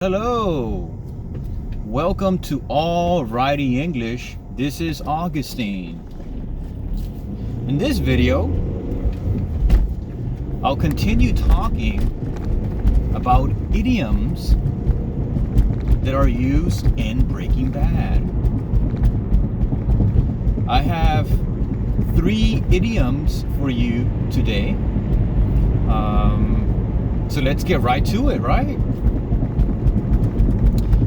Hello, welcome to All Righty English. This is Augustine. In this video, I'll continue talking about idioms that are used in Breaking Bad. I have 3 idioms for you today. So let's get right to it, right?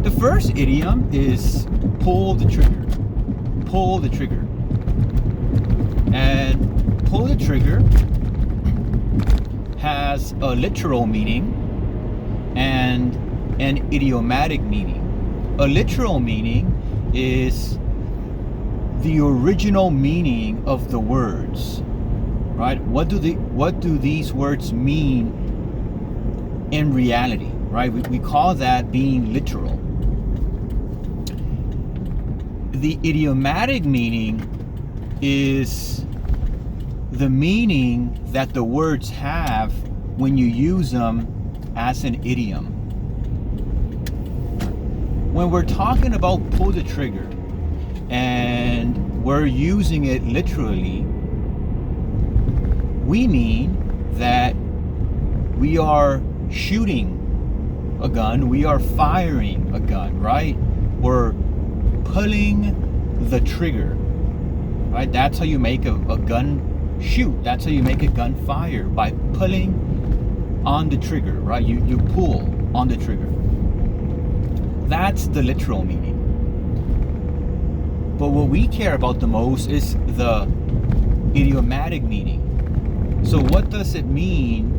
The first idiom is pull the trigger. Pull the trigger. And pull the trigger has a literal meaning and an idiomatic meaning. A literal meaning is the original meaning of the words, right? What do these words mean in reality, right? We call that being literal. The idiomatic meaning is the meaning that the words have when you use them as an idiom. When we're talking about pull the trigger and we're using it literally, we mean that we are shooting a gun, we are firing a gun, right? We're pulling the trigger, right? That's how you make a gun shoot. That's how you make a gun fire, by pulling on the trigger, right? You pull on the trigger. That's the literal meaning. But what we care about the most is the idiomatic meaning. So what does it mean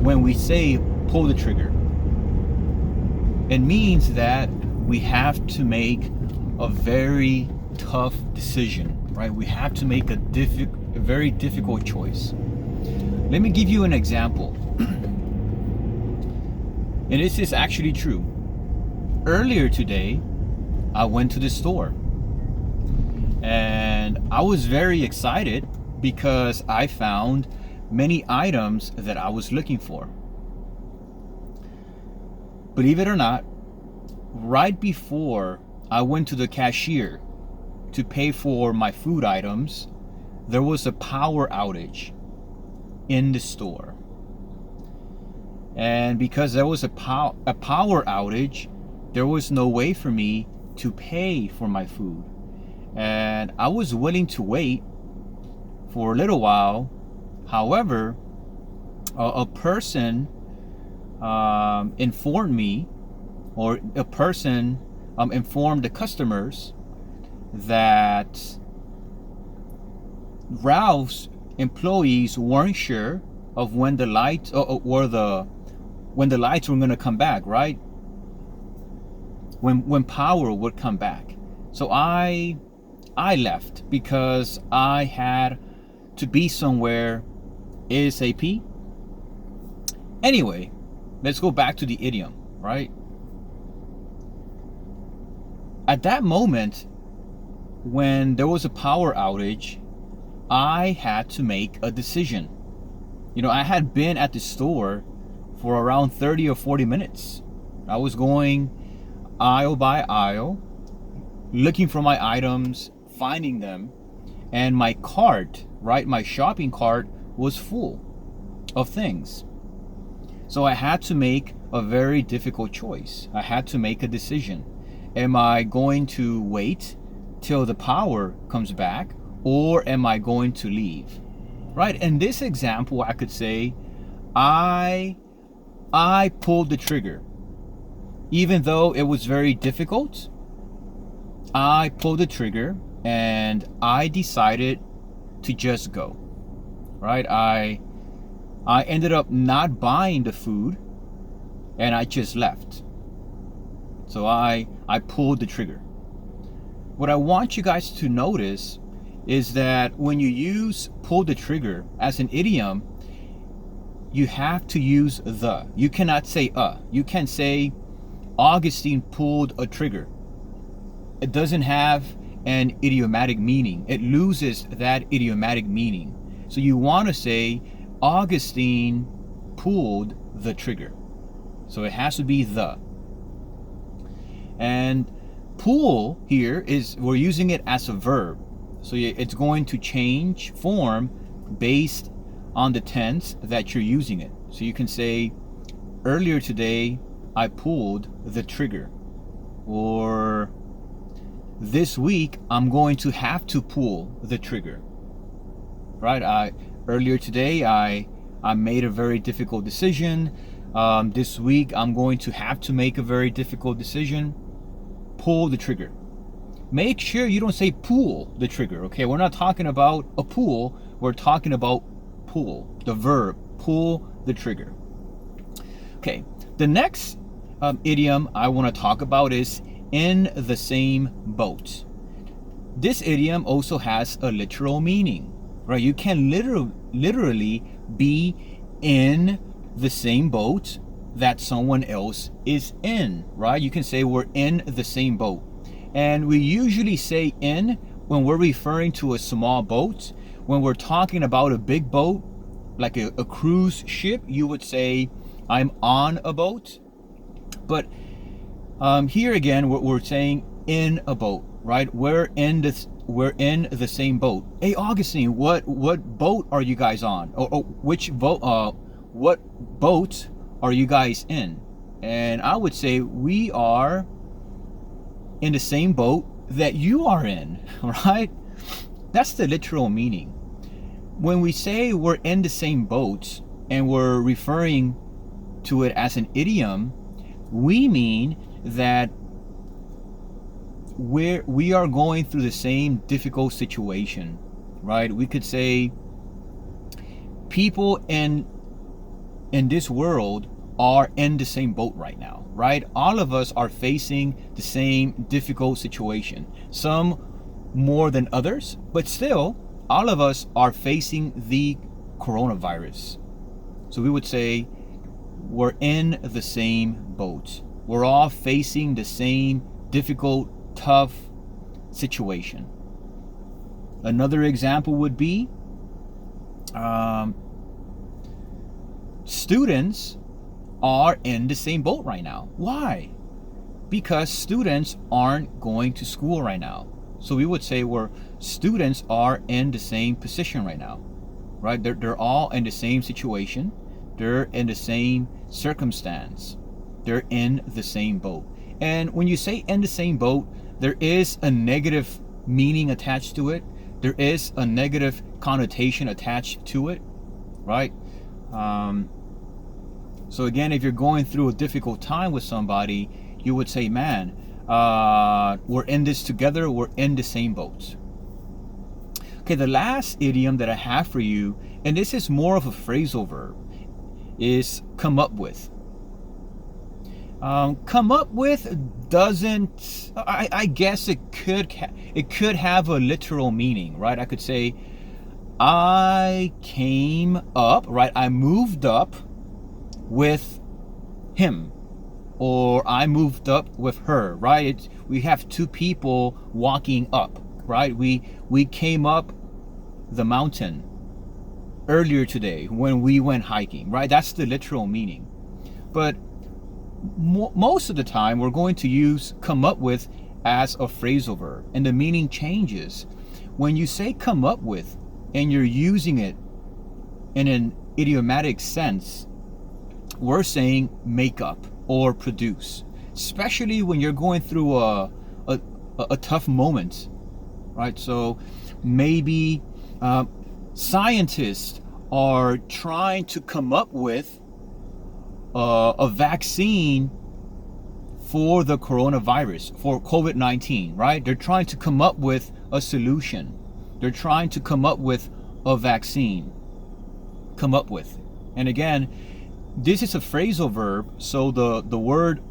when we say pull the trigger? It means that we have to make a very tough decision, right? We have to make a very difficult choice. Let me give you an example. And this is actually true. Earlier today, I went to the store and I was very excited because I found many items that I was looking for. Believe it or not, right before I went to the cashier to pay for my food items, there was a power outage in the store. And because there was a power outage, there was no way for me to pay for my food. And I was willing to wait for a little while. However, a person informed me, or a person informed the customers that Ralph's employees weren't sure of when the lights when the lights were going to come back, right? When power would come back. So I left because I had to be somewhere ASAP. Anyway, let's go back to the idiom, right? At that moment, when there was a power outage, I had to make a decision. You know, I had been at the store for around 30 or 40 minutes. I was going aisle by aisle, looking for my items, finding them, and my cart, right, my shopping cart was full of things. So I had to make a very difficult choice. I had to make a decision. Am I going to wait till the power comes back, or am I going to leave? Right? In this example, I could say, I pulled the trigger. Even though it was very difficult, I pulled the trigger and I decided to just go. Right? I ended up not buying the food and I just left. So I pulled the trigger. What I want you guys to notice is that when you use pull the trigger as an idiom, you have to use the. You cannot say You can say Augustine pulled a trigger. It doesn't have an idiomatic meaning. It loses that idiomatic meaning. So you want to say Augustine pulled the trigger. So it has to be the. And pull here is, we're using it as a verb. So it's going to change form based on the tense that you're using it. So you can say, earlier today, I pulled the trigger. Or this week, I'm going to have to pull the trigger. Right? Earlier today, I made a very difficult decision. This week, I'm going to have to make a very difficult decision. Pull the trigger. Make sure you don't say pull the trigger, okay? We're not talking about a pool. We're talking about pull, the verb, pull the trigger. Okay, the next idiom I want to talk about is in the same boat. This idiom also has a literal meaning, right? You can literally be in the same boat that someone else is in, right? You can say we're in the same boat. And we usually say in when we're referring to a small boat. When we're talking about a big boat, like a cruise ship, you would say, I'm on a boat. But here again, we're saying in a boat, right? We're in the same boat. Hey, Augustine, what boat are you guys on? Or which boat? What boat are you guys in? And I would say we are in the same boat that you are in, right? That's the literal meaning. When we say we're in the same boat and we're referring to it as an idiom, we mean that we are going through the same difficult situation, right? We could say people in this world are in the same boat right now, right? All of us are facing the same difficult situation. Some more than others, but still, all of us are facing the coronavirus. So we would say we're in the same boat. We're all facing the same difficult, tough situation. Another example would be students are in the same boat right now. Why? Because students aren't going to school right now. So we would say students are in the same position right now, right? They're all in the same situation. They're in the same circumstance. They're in the same boat. And when you say in the same boat, there is a negative meaning attached to it. There is a negative connotation attached to it, right? So again, if you're going through a difficult time with somebody, you would say, man, we're in this together, we're in the same boat. Okay, the last idiom that I have for you, and this is more of a phrasal verb, is come up with. Come up with doesn't, I guess it could have a literal meaning, right? I could say, I came up, right? I moved up with him, or I moved up with her, right? We have two people walking up, right? We came up the mountain earlier today when we went hiking, right? That's the literal meaning. But most of the time we're going to use come up with as a phrasal verb, and the meaning changes. When you say come up with and you're using it in an idiomatic sense, we're saying make up or produce, especially when you're going through a tough moment, right? So maybe scientists are trying to come up with a vaccine for the coronavirus, for COVID-19, right? They're trying to come up with a solution. They're trying to come up with a vaccine. Come up with. And again, this is a phrasal verb, so the word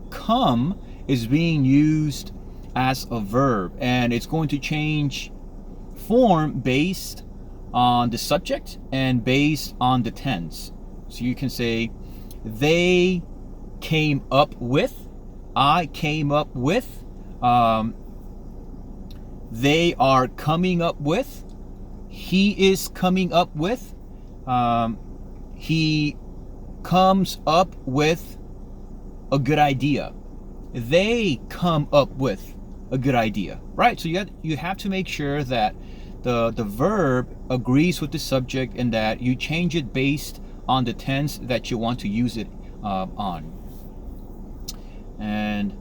come is being used as a verb, and it's going to change form based on the subject and based on the tense. So you can say, they came up with, I came up with, they are coming up with, he is coming up with, he comes up with a good idea. they come up with a good idea, right? So you have to make sure that the verb agrees with the subject and that you change it based on the tense that you want to use it on. And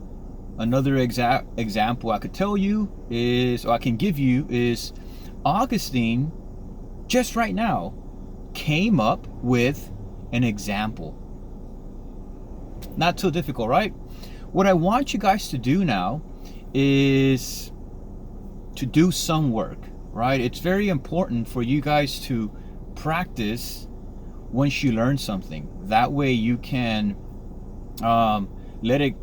another example I could tell you is, or I can give you, is Augustine just right now came up with an example. Not too difficult, right? What I want you guys to do now is to do some work, right? It's very important for you guys to practice once you learn something. That way you can let it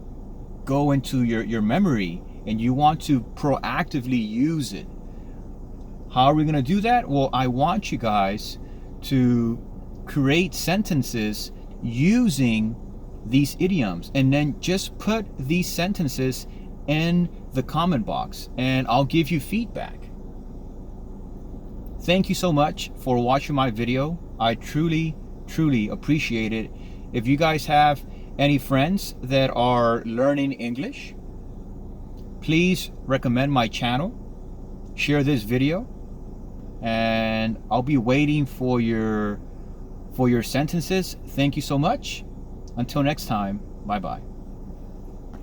go into your memory, and you want to proactively use it. How are we going to do that? Well, I want you guys to create sentences using these idioms, and then just put these sentences in the comment box and I'll give you feedback. Thank you so much for watching my video. I truly appreciate it. If you guys have any friends that are learning English, please recommend my channel, share this video, and I'll be waiting for your sentences. Thank you so much. Until next time, bye-bye.